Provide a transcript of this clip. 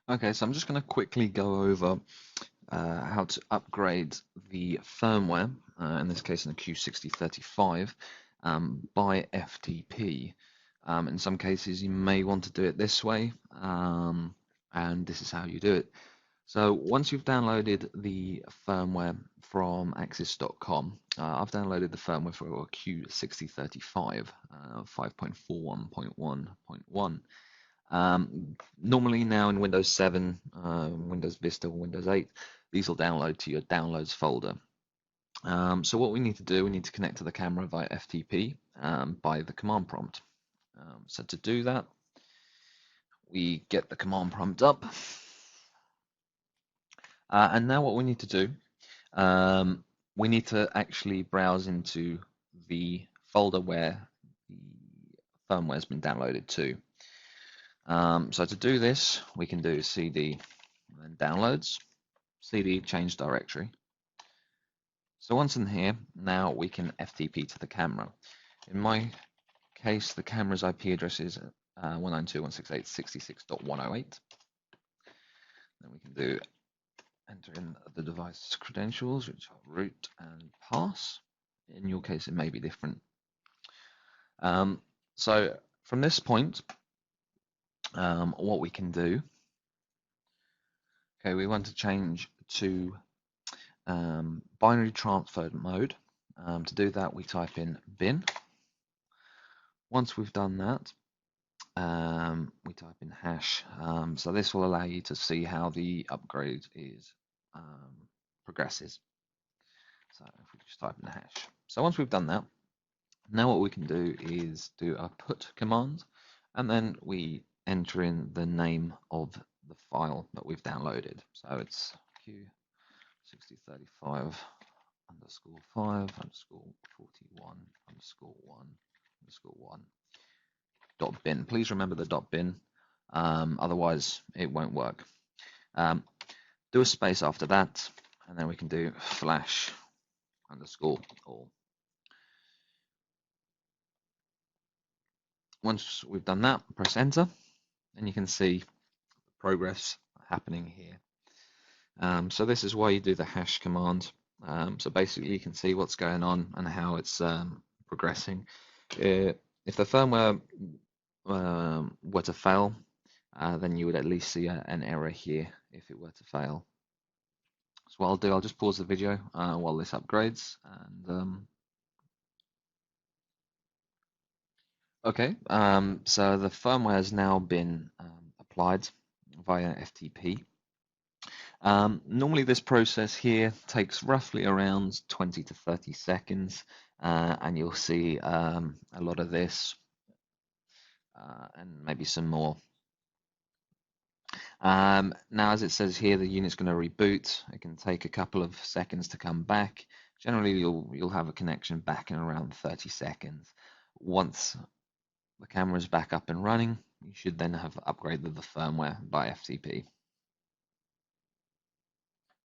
Okay, so I'm just going to quickly go over how to upgrade the firmware, in this case in the Q6035, by FTP. In some cases, you may want to do it this way, and this is how you do it. So once you've downloaded the firmware from axis.com, I've downloaded the firmware for Q6035, 5.41.1.1. Normally now in Windows 7, Windows Vista, or Windows 8, these will download to your downloads folder. So what we need to do, we need to connect to the camera via FTP by the command prompt. So to do that, we get the command prompt up. And now what we need to do, we need to actually browse into the folder where the firmware has been downloaded to. So to do this, we can do cd and then downloads, cd change directory. So once in here, now we can FTP to the camera. In my case, the camera's IP address is 192.168.66.108. Then we can do enter in the device credentials, which are root and pass. In your case, it may be different. So from this point, what we can do, okay, we want to change to binary transfer mode. To do that, we type in bin. Once we've done that, we type in hash. So this will allow you to see how the upgrade is progresses. So if we just type in hash. So once we've done that, now what we can do is do a put command, and then we enter in the name of the file that we've downloaded. So it's Q6035 underscore 5 underscore 41 underscore 1 underscore 1 dot bin. Please remember the dot bin, otherwise it won't work. Do a space after that, and then we can do flash underscore all. Once we've done that, press enter, and you can see progress happening here. So this is why you do the hash command. So basically you can see what's going on and how it's progressing. If the firmware were to fail, then you would at least see an error here if it were to fail. So what I'll do, I'll just pause the video while this upgrades. And okay, so the firmware has now been applied via FTP. Normally this process here takes roughly around 20 to 30 seconds, and you'll see a lot of this and maybe some more. Now, as it says here, the unit's going to reboot. It can take a couple of seconds to come back. Generally, you'll have a connection back in around 30 seconds. Once the camera is back up and running, you should then have upgraded the firmware by FTP.